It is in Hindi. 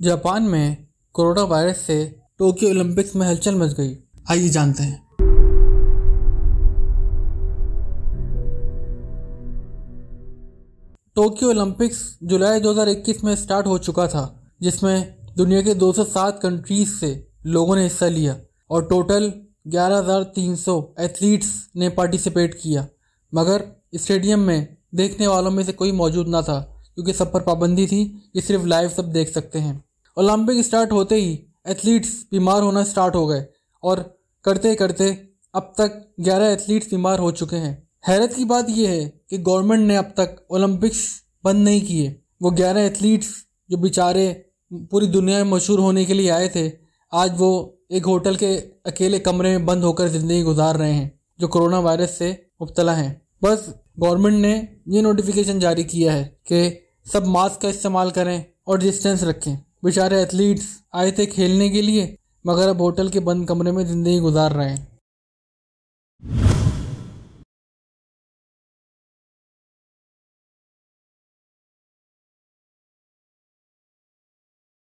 जापान में कोरोना वायरस से टोक्यो ओलंपिक्स में हलचल मच गई। आइए जानते हैं। टोक्यो ओलंपिक्स जुलाई 2021 में स्टार्ट हो चुका था, जिसमें दुनिया के 207 कंट्रीज से लोगों ने हिस्सा लिया और टोटल 11,300 एथलीट्स ने पार्टिसिपेट किया। मगर स्टेडियम में देखने वालों में से कोई मौजूद ना था, क्योंकि सब पर पाबंदी थी कि सिर्फ लाइव सब देख सकते हैं। ओलंपिक स्टार्ट होते ही एथलीट्स बीमार होना स्टार्ट हो गए और करते करते अब तक 11 एथलीट्स बीमार हो चुके हैं। हैरत की बात यह है कि गवर्नमेंट ने अब तक ओलंपिक्स बंद नहीं किए। वो 11 एथलीट्स जो बेचारे पूरी दुनिया में मशहूर होने के लिए आए थे, आज वो एक होटल के अकेले कमरे में बंद होकर ज़िंदगी गुजार रहे हैं, जो कोरोना वायरस से मुब्तला हैं। बस गवर्नमेंट ने ये नोटिफिकेशन जारी किया है कि सब मास्क का इस्तेमाल करें और डिस्टेंस रखें। बेचारे एथलीट्स आए थे खेलने के लिए, मगर अब होटल के बंद कमरे में ज़िंदगी गुजार रहे हैं।